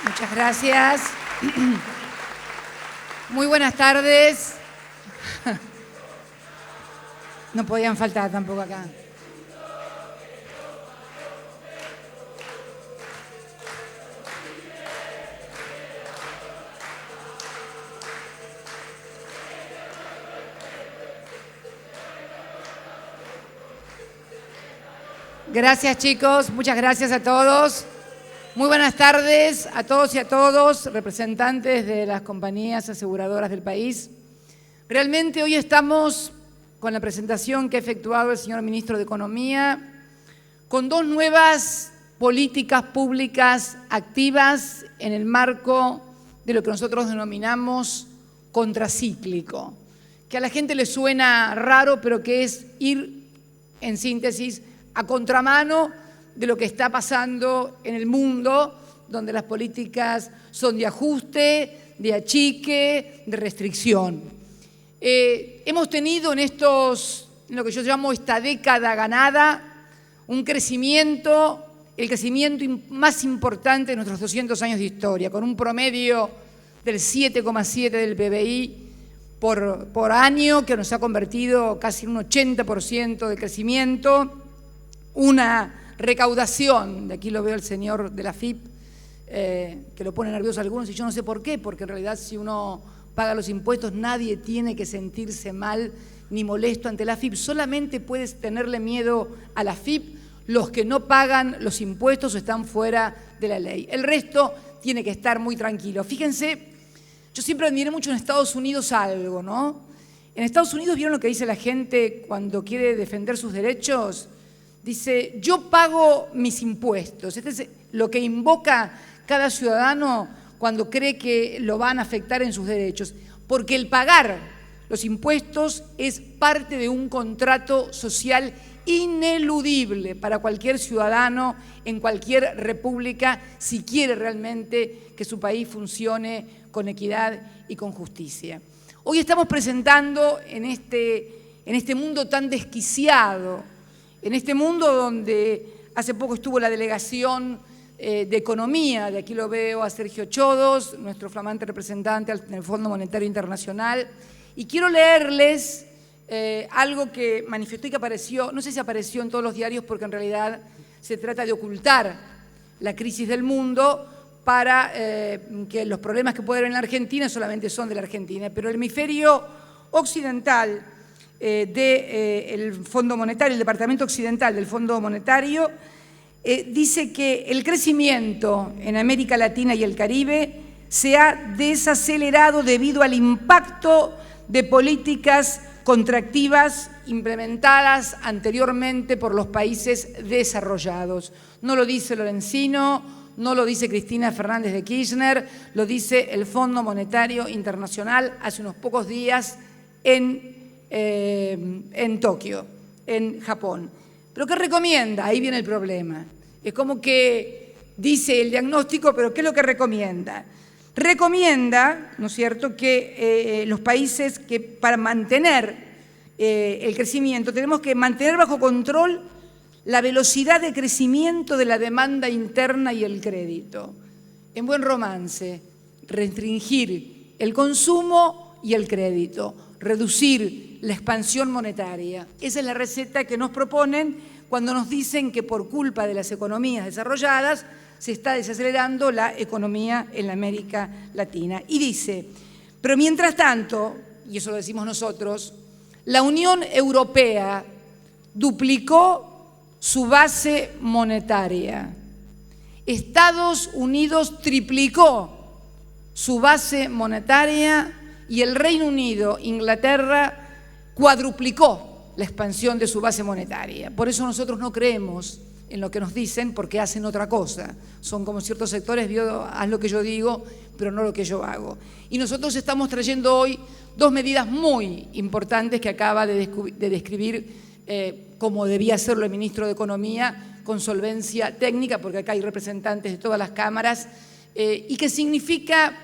Muchas gracias. Muy buenas tardes. No podían faltar tampoco acá. Gracias, chicos. Muchas gracias a todos. Muy buenas tardes a todos y a todos, representantes de las compañías aseguradoras del país. Realmente hoy estamos con la presentación que ha efectuado el señor Ministro de Economía, con dos nuevas políticas públicas activas en el marco de lo que nosotros denominamos contracíclico, que a la gente le suena raro, pero que es ir, en síntesis, a contramano de lo que está pasando en el mundo, donde las políticas son de ajuste, de achique, de restricción. Hemos tenido en lo que yo llamo esta década ganada, un crecimiento, el crecimiento más importante de nuestros 200 años de historia, con un promedio del 7,7 del PBI por año, que nos ha convertido casi en un 80% de crecimiento, una recaudación, de aquí lo veo el señor de la AFIP, que lo pone nervioso a algunos, y yo no sé por qué, porque en realidad si uno paga los impuestos nadie tiene que sentirse mal ni molesto ante la AFIP, solamente puedes tenerle miedo a la AFIP los que no pagan los impuestos o están fuera de la ley. El resto tiene que estar muy tranquilo. Fíjense, yo siempre admiré mucho en Estados Unidos algo, ¿no? En Estados Unidos, ¿vieron lo que dice la gente cuando quiere defender sus derechos? Dice, yo pago mis impuestos. Este es lo que invoca cada ciudadano cuando cree que lo van a afectar en sus derechos. Porque el pagar los impuestos es parte de un contrato social ineludible para cualquier ciudadano en cualquier república si quiere realmente que su país funcione con equidad y con justicia. Hoy estamos presentando en este mundo tan desquiciado, en este mundo donde hace poco estuvo la delegación de Economía, de aquí lo veo a Sergio Chodos, nuestro flamante representante en el Fondo Monetario Internacional, y quiero leerles algo que manifestó y que apareció, no sé si apareció en todos los diarios porque en realidad se trata de ocultar la crisis del mundo para que los problemas que puede haber en la Argentina solamente son de la Argentina, pero el hemisferio occidental del Fondo Monetario, el Departamento Occidental del Fondo Monetario, dice que el crecimiento en América Latina y el Caribe se ha desacelerado debido al impacto de políticas contractivas implementadas anteriormente por los países desarrollados. No lo dice Lorenzino, no lo dice Cristina Fernández de Kirchner, lo dice el Fondo Monetario Internacional hace unos pocos días en Tokio, en Japón. ¿Pero qué recomienda? Ahí viene el problema. Es como que dice el diagnóstico, pero ¿qué es lo que recomienda? Recomienda, ¿no es cierto?, que los países que para mantener el crecimiento tenemos que mantener bajo control la velocidad de crecimiento de la demanda interna y el crédito. En buen romance, restringir el consumo y el crédito, reducir la expansión monetaria. Esa es la receta que nos proponen cuando nos dicen que por culpa de las economías desarrolladas se está desacelerando la economía en la América Latina. Y dice, pero mientras tanto, y eso lo decimos nosotros, la Unión Europea duplicó su base monetaria. Estados Unidos triplicó su base monetaria y el Reino Unido, Inglaterra, cuadruplicó la expansión de su base monetaria. Por eso nosotros no creemos en lo que nos dicen porque hacen otra cosa. Son como ciertos sectores, haz lo que yo digo, pero no lo que yo hago. Y nosotros estamos trayendo hoy dos medidas muy importantes que acaba de describir como debía hacerlo el ministro de Economía, con solvencia técnica, porque acá hay representantes de todas las cámaras, y que significa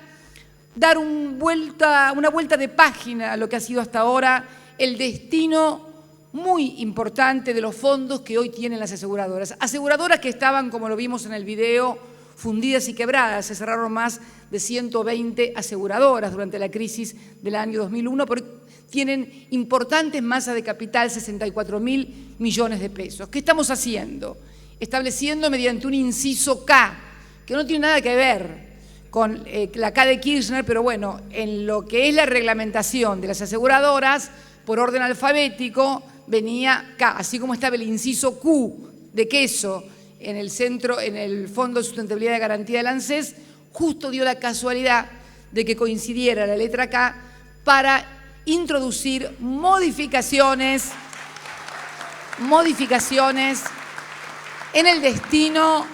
dar una vuelta de página a lo que ha sido hasta ahora el destino muy importante de los fondos que hoy tienen las aseguradoras. Aseguradoras que estaban, como lo vimos en el video, fundidas y quebradas. Se cerraron más de 120 aseguradoras durante la crisis del año 2001, porque tienen importantes masas de capital, 64.000 millones de pesos. ¿Qué estamos haciendo? Estableciendo mediante un inciso K, que no tiene nada que ver con la K de Kirchner, pero bueno, en lo que es la reglamentación de las aseguradoras, por orden alfabético, venía K, así como estaba el inciso Q de queso en el Fondo de Sustentabilidad y Garantía del ANSES, justo dio la casualidad de que coincidiera la letra K para introducir modificaciones en el destino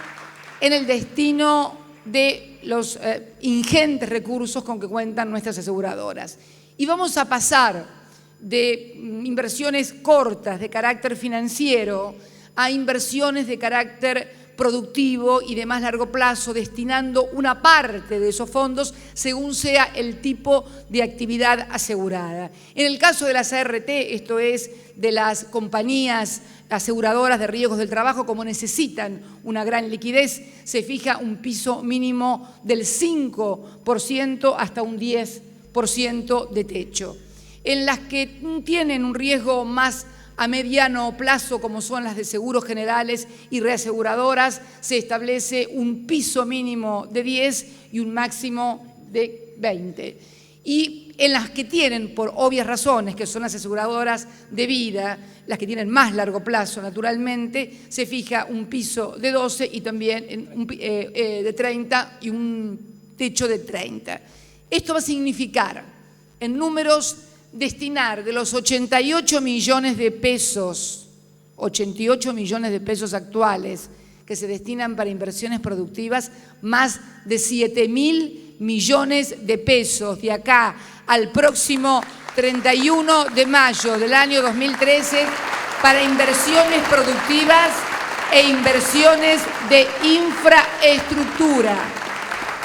de los ingentes recursos con que cuentan nuestras aseguradoras. Y vamos a pasar de inversiones cortas de carácter financiero a inversiones de carácter productivo y de más largo plazo, destinando una parte de esos fondos según sea el tipo de actividad asegurada. En el caso de las ART, esto es, de las compañías aseguradoras de riesgos del trabajo, como necesitan una gran liquidez, se fija un piso mínimo del 5% hasta un 10% de techo. En las que tienen un riesgo más a mediano plazo, como son las de seguros generales y reaseguradoras, se establece un piso mínimo de 10 y un máximo de 20. Y en las que tienen, por obvias razones, que son las aseguradoras de vida, las que tienen más largo plazo, naturalmente, se fija un piso de 12 y también de 30 y un techo de 30. Esto va a significar, en números, destinar de los 88 millones de pesos actuales que se destinan para inversiones productivas, más de 7.000 millones de pesos de acá al próximo 31 de mayo del año 2013 para inversiones productivas e inversiones de infraestructura.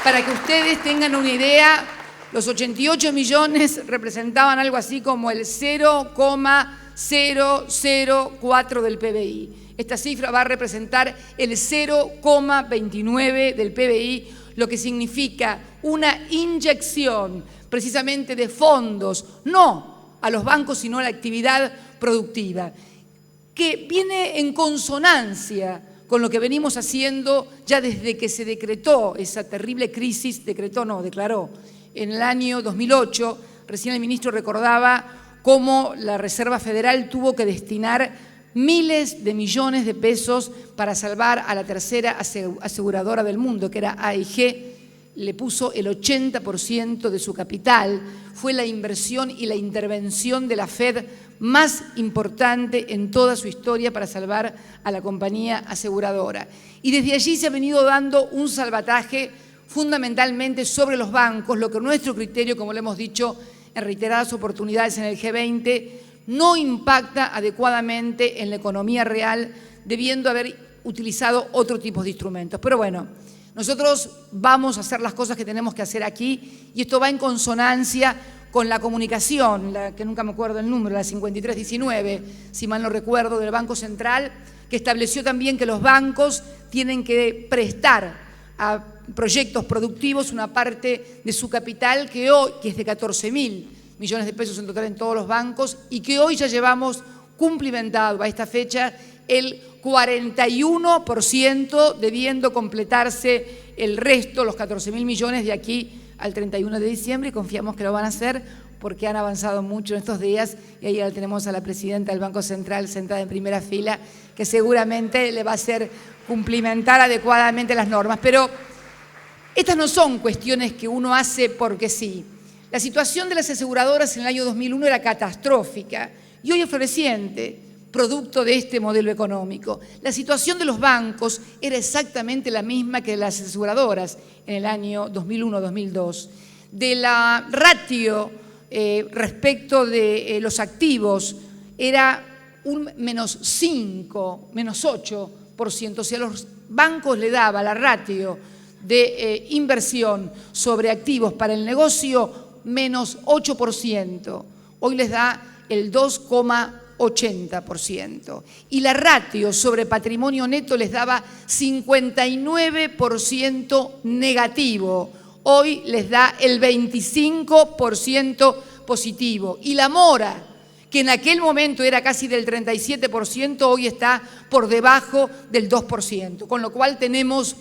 Para que ustedes tengan una idea, los 88 millones representaban algo así como el 0,004 del PBI. Esta cifra va a representar el 0,29 del PBI, lo que significa una inyección precisamente de fondos, no a los bancos, sino a la actividad productiva, que viene en consonancia con lo que venimos haciendo ya desde que se decretó esa terrible crisis, declaró, en el año 2008, recién el ministro recordaba cómo la Reserva Federal tuvo que destinar miles de millones de pesos para salvar a la tercera aseguradora del mundo, que era AIG, le puso el 80% de su capital. Fue la inversión y la intervención de la Fed más importante en toda su historia para salvar a la compañía aseguradora. Y desde allí se ha venido dando un salvataje fundamentalmente sobre los bancos, lo que nuestro criterio, como lo hemos dicho en reiteradas oportunidades en el G20, no impacta adecuadamente en la economía real, debiendo haber utilizado otro tipo de instrumentos. Pero bueno, nosotros vamos a hacer las cosas que tenemos que hacer aquí y esto va en consonancia con la comunicación, la que nunca me acuerdo el número, la 5319, si mal no recuerdo, del Banco Central, que estableció también que los bancos tienen que prestar a proyectos productivos una parte de su capital que hoy, que es de 14.000 millones de pesos en total en todos los bancos, y que hoy ya llevamos cumplimentado a esta fecha el 41%, debiendo completarse el resto, los 14.000 millones de aquí al 31 de diciembre, y confiamos que lo van a hacer porque han avanzado mucho en estos días, y ahí ya tenemos a la presidenta del Banco Central sentada en primera fila, que seguramente le va a hacer cumplimentar adecuadamente las normas. Pero estas no son cuestiones que uno hace porque sí. La situación de las aseguradoras en el año 2001 era catastrófica y hoy es floreciente, producto de este modelo económico. La situación de los bancos era exactamente la misma que de las aseguradoras en el año 2001-2002. De la ratio respecto de los activos era un menos 5, menos 8%. O sea, los bancos le daba la ratio de inversión sobre activos para el negocio menos 8%. Hoy les da el 2,1%. 80%. Y la ratio sobre patrimonio neto les daba 59% negativo. Hoy les da el 25% positivo. Y la mora, que en aquel momento era casi del 37%, hoy está por debajo del 2%. Con lo cual tenemos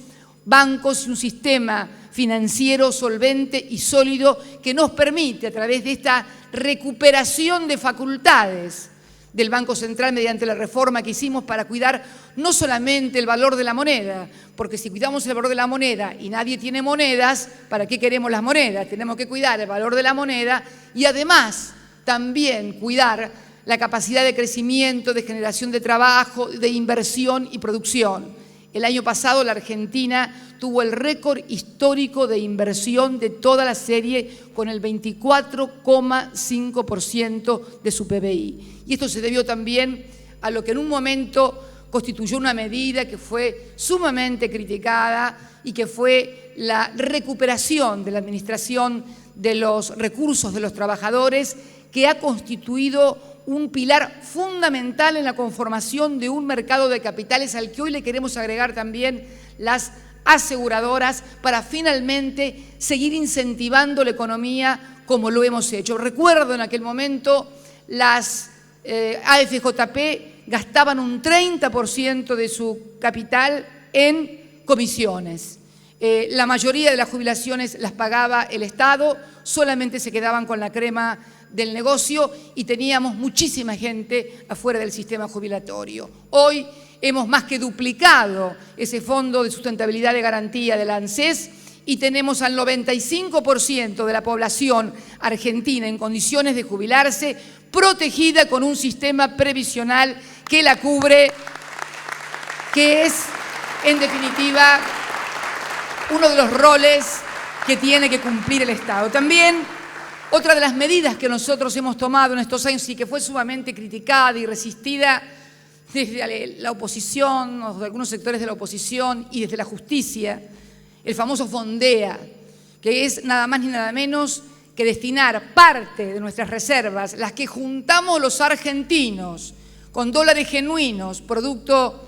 bancos y un sistema financiero solvente y sólido que nos permite, a través de esta recuperación de facultades del Banco Central mediante la reforma que hicimos para cuidar no solamente el valor de la moneda, porque si cuidamos el valor de la moneda y nadie tiene monedas, ¿para qué queremos las monedas? Tenemos que cuidar el valor de la moneda y además también cuidar la capacidad de crecimiento, de generación de trabajo, de inversión y producción. El año pasado la Argentina tuvo el récord histórico de inversión de toda la serie con el 24,5% de su PBI. Y esto se debió también a lo que en un momento constituyó una medida que fue sumamente criticada y que fue la recuperación de la administración de los recursos de los trabajadores, que ha constituido un pilar fundamental en la conformación de un mercado de capitales al que hoy le queremos agregar también las aseguradoras para finalmente seguir incentivando la economía como lo hemos hecho. Recuerdo en aquel momento las AFJP gastaban un 30% de su capital en comisiones. La mayoría de las jubilaciones las pagaba el Estado, solamente se quedaban con la crema del negocio y teníamos muchísima gente afuera del sistema jubilatorio. Hoy hemos más que duplicado ese Fondo de Sustentabilidad de Garantía del ANSES y tenemos al 95% de la población argentina en condiciones de jubilarse, protegida con un sistema previsional que la cubre, que es, en definitiva, uno de los roles que tiene que cumplir el Estado. También otra de las medidas que nosotros hemos tomado en estos años y que fue sumamente criticada y resistida desde la oposición, o de algunos sectores de la oposición y desde la justicia, el famoso Fondea, que es nada más ni nada menos que destinar parte de nuestras reservas, las que juntamos los argentinos con dólares genuinos, producto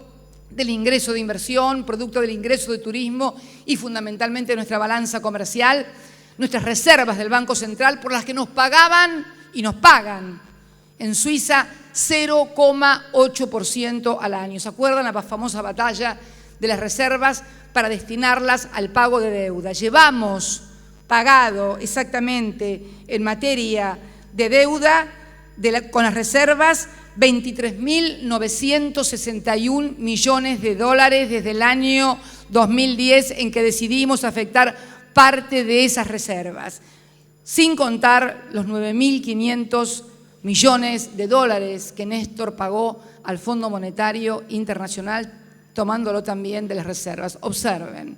del ingreso de inversión, producto del ingreso de turismo y fundamentalmente nuestra balanza comercial, nuestras reservas del Banco Central, por las que nos pagaban y nos pagan en Suiza 0,8% al año. ¿Se acuerdan la famosa batalla de las reservas para destinarlas al pago de deuda? Llevamos pagado exactamente en materia de deuda con las reservas 23.961 millones de dólares desde el año 2010 en que decidimos afectar parte de esas reservas, sin contar los 9.500 millones de dólares que Néstor pagó al Fondo Monetario Internacional, tomándolo también de las reservas. Observen,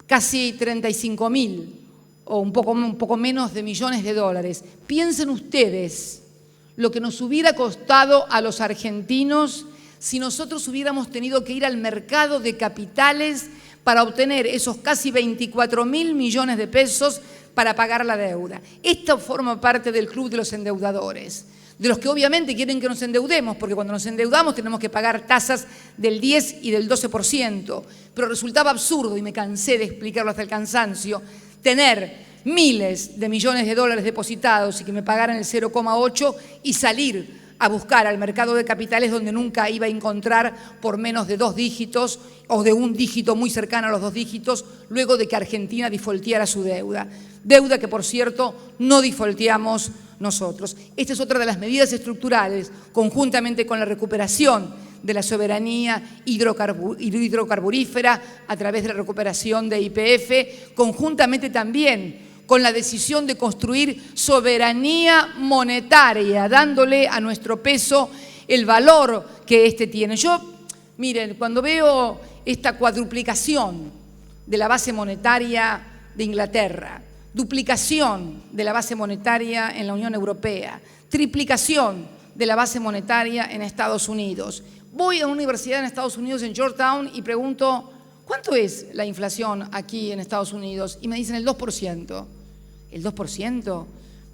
casi 35.000 o un poco menos de millones de dólares. Piensen ustedes lo que nos hubiera costado a los argentinos si nosotros hubiéramos tenido que ir al mercado de capitales para obtener esos casi 24.000 millones de pesos para pagar la deuda. Esto forma parte del club de los endeudadores, de los que obviamente quieren que nos endeudemos, porque cuando nos endeudamos tenemos que pagar tasas del 10 y del 12%, pero resultaba absurdo, y me cansé de explicarlo hasta el cansancio, tener miles de millones de dólares depositados y que me pagaran el 0,8 y salir a buscar al mercado de capitales donde nunca iba a encontrar por menos de 2 dígitos o de un dígito muy cercano a los 2 dígitos, luego de que Argentina defaulteara su deuda. Deuda que, por cierto, no defaulteamos nosotros. Esta es otra de las medidas estructurales, conjuntamente con la recuperación de la soberanía hidrocarburífera a través de la recuperación de YPF, conjuntamente también con la decisión de construir soberanía monetaria, dándole a nuestro peso el valor que éste tiene. Miren, cuando veo esta cuadruplicación de la base monetaria de Inglaterra, duplicación de la base monetaria en la Unión Europea, triplicación de la base monetaria en Estados Unidos. Voy a una universidad en Estados Unidos, en Georgetown, y pregunto, ¿cuánto es la inflación aquí en Estados Unidos? Y me dicen el 2%. ¿El 2%?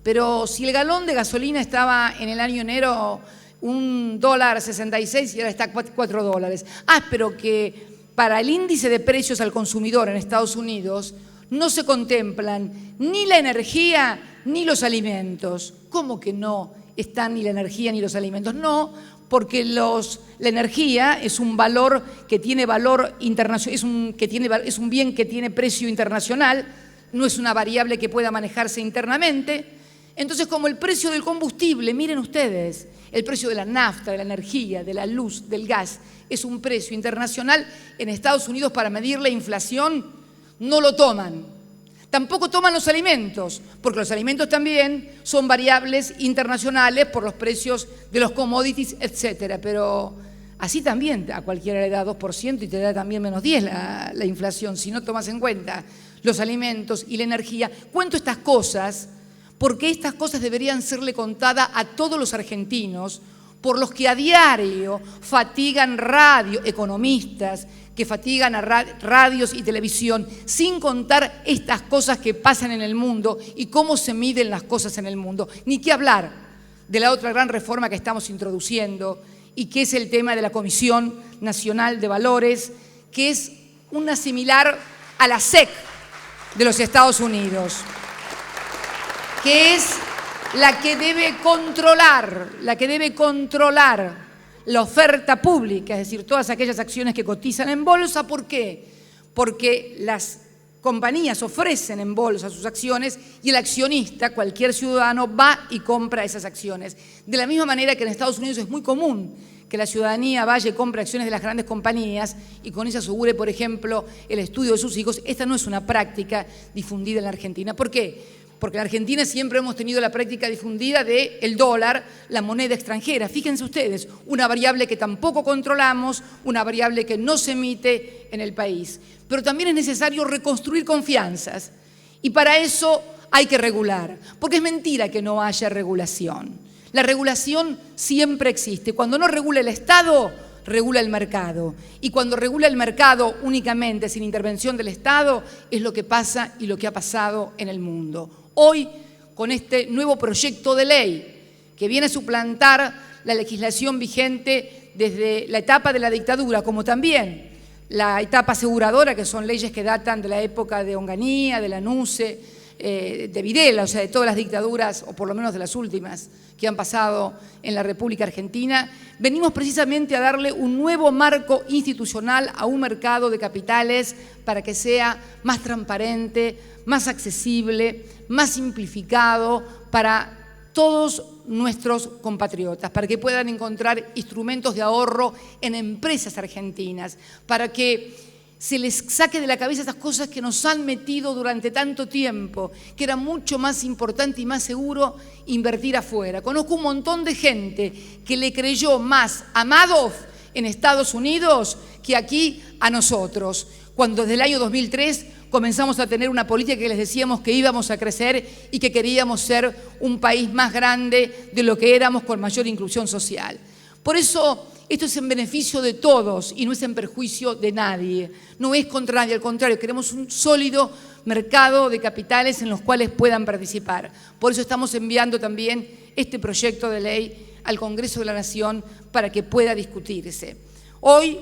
Pero si el galón de gasolina estaba en el año enero $1.66 y ahora está $4. Pero que para el índice de precios al consumidor en Estados Unidos no se contemplan ni la energía ni los alimentos. ¿Cómo que no están ni la energía ni los alimentos? No, porque la energía es un valor que tiene valor internacional, es un bien que tiene precio internacional, no es una variable que pueda manejarse internamente. Entonces, como el precio del combustible, miren ustedes, el precio de la nafta, de la energía, de la luz, del gas, es un precio internacional, en Estados Unidos para medir la inflación no lo toman. Tampoco toman los alimentos, porque los alimentos también son variables internacionales por los precios de los commodities, etcétera. Pero así también a cualquiera le da 2% y te da también menos 10 la inflación, si no tomas en cuenta los alimentos y la energía. Cuento estas cosas porque estas cosas deberían serle contadas a todos los argentinos, por los que a diario fatigan economistas, que fatigan a radios y televisión, sin contar estas cosas que pasan en el mundo y cómo se miden las cosas en el mundo. Ni qué hablar de la otra gran reforma que estamos introduciendo y que es el tema de la Comisión Nacional de Valores, que es una similar a la SEC de los Estados Unidos, que es la que debe controlar la oferta pública, es decir, todas aquellas acciones que cotizan en bolsa. ¿Por qué? Porque las compañías ofrecen en bolsa sus acciones y el accionista, cualquier ciudadano, va y compra esas acciones. De la misma manera que en Estados Unidos es muy común que la ciudadanía vaya y compre acciones de las grandes compañías y con eso asegure, por ejemplo, el estudio de sus hijos. Esta no es una práctica difundida en la Argentina. ¿Por qué? Porque en Argentina siempre hemos tenido la práctica difundida del dólar, la moneda extranjera. Fíjense ustedes, una variable que tampoco controlamos, una variable que no se emite en el país. Pero también es necesario reconstruir confianzas y para eso hay que regular, porque es mentira que no haya regulación. La regulación siempre existe. Cuando no regula el Estado, regula el mercado. Y cuando regula el mercado únicamente sin intervención del Estado, es lo que pasa y lo que ha pasado en el mundo. Hoy, con este nuevo proyecto de ley que viene a suplantar la legislación vigente desde la etapa de la dictadura, como también la etapa aseguradora, que son leyes que datan de la época de Onganía, de Lanusse, de Videla, o sea, de todas las dictaduras, o por lo menos de las últimas que han pasado en la República Argentina, venimos precisamente a darle un nuevo marco institucional a un mercado de capitales para que sea más transparente, más accesible, más simplificado para todos nuestros compatriotas, para que puedan encontrar instrumentos de ahorro en empresas argentinas, para que se les saque de la cabeza esas cosas que nos han metido durante tanto tiempo, que era mucho más importante y más seguro invertir afuera. Conozco un montón de gente que le creyó más a Madoff en Estados Unidos que aquí a nosotros, cuando desde el año 2003 comenzamos a tener una política que les decíamos que íbamos a crecer y que queríamos ser un país más grande de lo que éramos, con mayor inclusión social. Por eso esto es en beneficio de todos y no es en perjuicio de nadie. No es contra nadie, al contrario, queremos un sólido mercado de capitales en los cuales puedan participar. Por eso estamos enviando también este proyecto de ley al Congreso de la Nación para que pueda discutirse. Hoy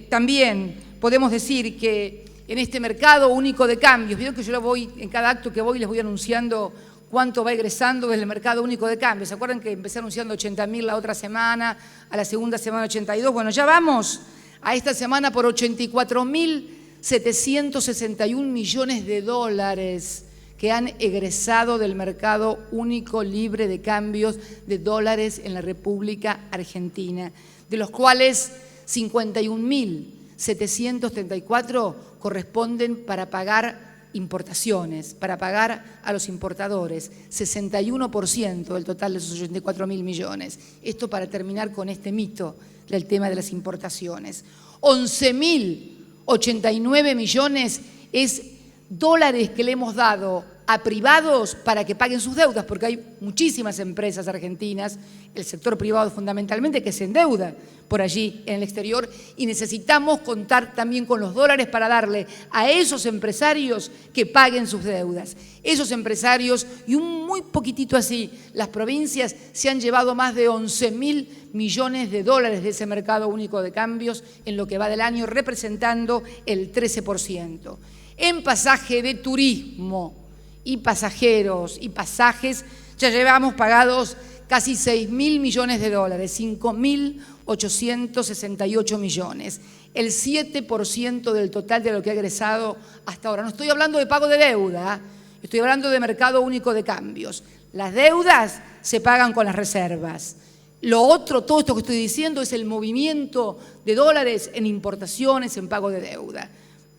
también podemos decir que en este mercado único de cambios, vieron que yo en cada acto que voy les voy anunciando cuánto va egresando desde el mercado único de cambios. ¿Se acuerdan que empecé anunciando 80.000 la otra semana, a la segunda semana 82? Bueno, ya vamos a esta semana por 84.761 millones de dólares que han egresado del mercado único libre de cambios de dólares en la República Argentina, de los cuales 51.734 corresponden para pagar importaciones, para pagar a los importadores, 61% del total de esos 84.000 millones. Esto para terminar con este mito del tema de las importaciones. 11.089 millones es dólares que le hemos dado a privados para que paguen sus deudas, porque hay muchísimas empresas argentinas, el sector privado fundamentalmente, que se endeuda por allí en el exterior, y necesitamos contar también con los dólares para darle a esos empresarios que paguen sus deudas. Esos empresarios, y un muy poquitito así, las provincias se han llevado más de 11.000 millones de dólares de ese mercado único de cambios en lo que va del año, representando el 13%. En pasaje de turismo y pasajeros y pasajes, ya llevamos pagados casi 6.000 millones de dólares, 5.868 millones, el 7% del total de lo que ha egresado hasta ahora. No estoy hablando de pago de deuda, estoy hablando de mercado único de cambios. Las deudas se pagan con las reservas. Lo otro, todo esto que estoy diciendo, es el movimiento de dólares en importaciones, en pago de deuda.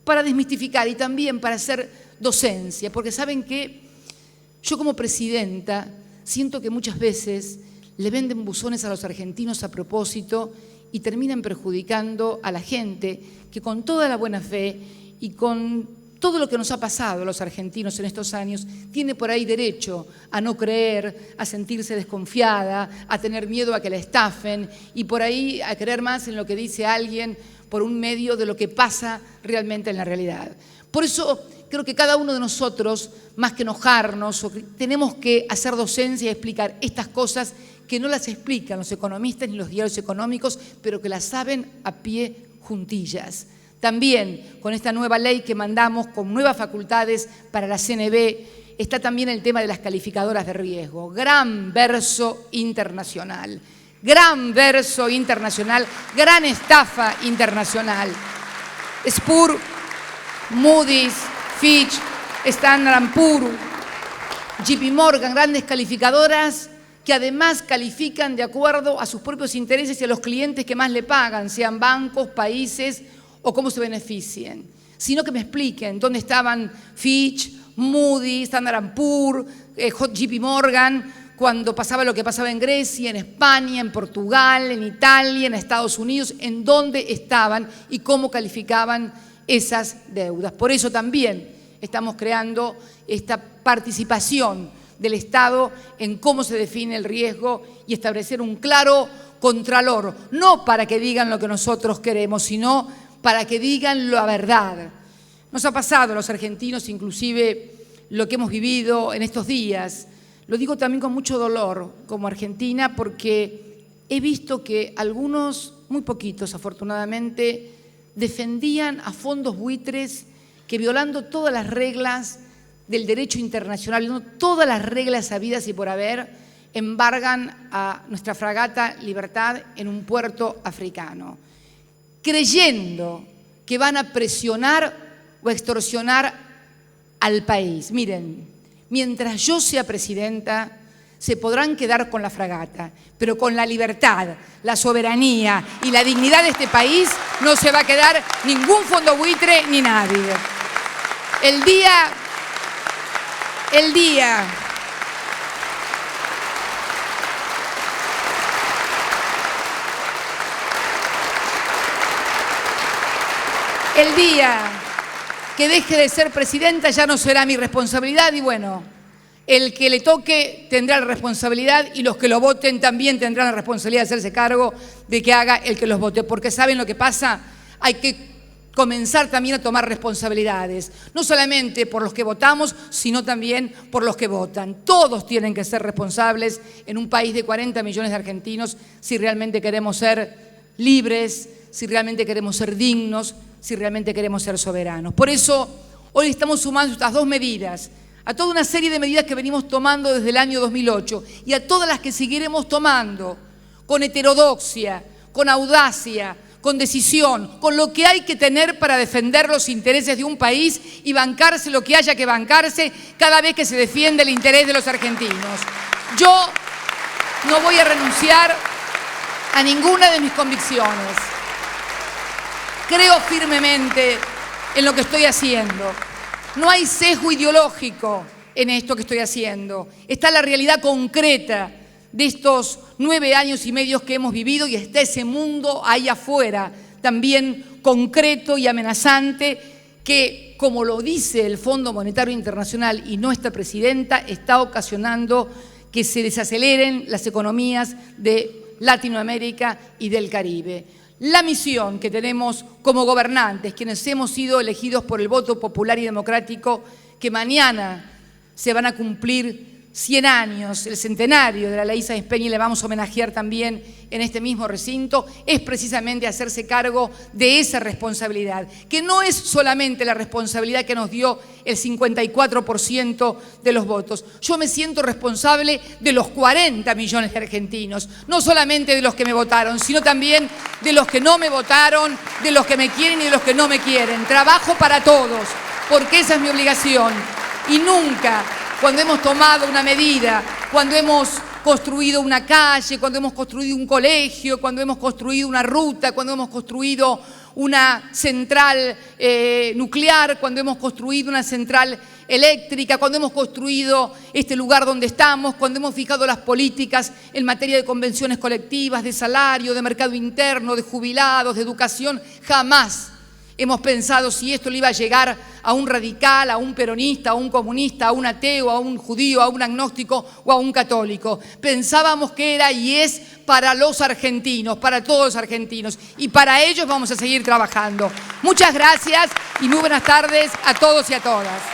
Para desmistificar y también para hacer docencia, porque saben que yo como presidenta siento que muchas veces le venden buzones a los argentinos a propósito y terminan perjudicando a la gente que con toda la buena fe y con todo lo que nos ha pasado a los argentinos en estos años, tiene por ahí derecho a no creer, a sentirse desconfiada, a tener miedo a que la estafen y por ahí a creer más en lo que dice alguien por un medio de lo que pasa realmente en la realidad. Por eso creo que cada uno de nosotros, más que enojarnos, tenemos que hacer docencia y explicar estas cosas que no las explican los economistas ni los diarios económicos, pero que las saben a pie juntillas. También con esta nueva ley que mandamos, con nuevas facultades para la CNB, está también el tema de las calificadoras de riesgo. Gran verso internacional. Gran verso internacional, gran estafa internacional. Spur, Moody's, Fitch, Standard & Poor's, JP Morgan, grandes calificadoras que además califican de acuerdo a sus propios intereses y a los clientes que más le pagan, sean bancos, países o cómo se beneficien. Sino que me expliquen dónde estaban Fitch, Moody's, Standard & Poor's, JP Morgan, cuando pasaba lo que pasaba en Grecia, en España, en Portugal, en Italia, en Estados Unidos, en dónde estaban y cómo calificaban esas deudas. Por eso también estamos creando esta participación del Estado en cómo se define el riesgo y establecer un claro contralor, no para que digan lo que nosotros queremos, sino para que digan la verdad. Nos ha pasado a los argentinos, inclusive lo que hemos vivido en estos días. Lo digo también con mucho dolor como argentina porque he visto que algunos, muy poquitos afortunadamente, defendían a fondos buitres que violando todas las reglas del derecho internacional, violando todas las reglas habidas y por haber, embargan a nuestra fragata Libertad en un puerto africano, creyendo que van a presionar o extorsionar al país. Miren, mientras yo sea presidenta, se podrán quedar con la fragata, pero con la libertad, la soberanía y la dignidad de este país no se va a quedar ningún fondo buitre ni nadie. El día que deje de ser presidenta ya no será mi responsabilidad y bueno, el que le toque tendrá la responsabilidad y los que lo voten también tendrán la responsabilidad de hacerse cargo de que haga el que los vote, porque ¿saben lo que pasa? Hay que comenzar también a tomar responsabilidades, no solamente por los que votamos, sino también por los que votan. Todos tienen que ser responsables en un país de 40 millones de argentinos si realmente queremos ser libres, si realmente queremos ser dignos, si realmente queremos ser soberanos. Por eso, hoy estamos sumando estas dos medidas, a toda una serie de medidas que venimos tomando desde el año 2008 y a todas las que seguiremos tomando con heterodoxia, con audacia, con decisión, con lo que hay que tener para defender los intereses de un país y bancarse lo que haya que bancarse cada vez que se defiende el interés de los argentinos. Yo no voy a renunciar a ninguna de mis convicciones. Creo firmemente en lo que estoy haciendo. No hay sesgo ideológico en esto que estoy haciendo. Está la realidad concreta de estos 9 años y medio que hemos vivido y está ese mundo ahí afuera, también concreto y amenazante, que, como lo dice el Fondo Monetario Internacional y nuestra presidenta, está ocasionando que se desaceleren las economías de Latinoamérica y del Caribe. La misión que tenemos como gobernantes, quienes hemos sido elegidos por el voto popular y democrático, que mañana se van a cumplir 100 años, el centenario de la ley Sáenz Peña, y le vamos a homenajear también en este mismo recinto, es precisamente hacerse cargo de esa responsabilidad, que no es solamente la responsabilidad que nos dio el 54% de los votos. Yo me siento responsable de los 40 millones de argentinos, no solamente de los que me votaron, sino también de los que no me votaron, de los que me quieren y de los que no me quieren. Trabajo para todos, porque esa es mi obligación. Y nunca, cuando hemos tomado una medida, cuando hemos construido una calle, cuando hemos construido un colegio, cuando hemos construido una ruta, cuando hemos construido una central nuclear, cuando hemos construido una central eléctrica, cuando hemos construido este lugar donde estamos, cuando hemos fijado las políticas en materia de convenciones colectivas, de salario, de mercado interno, de jubilados, de educación, jamás hemos pensado si esto le iba a llegar a un radical, a un peronista, a un comunista, a un ateo, a un judío, a un agnóstico o a un católico. Pensábamos que era y es para los argentinos, para todos los argentinos, y para ellos vamos a seguir trabajando. Muchas gracias y muy buenas tardes a todos y a todas.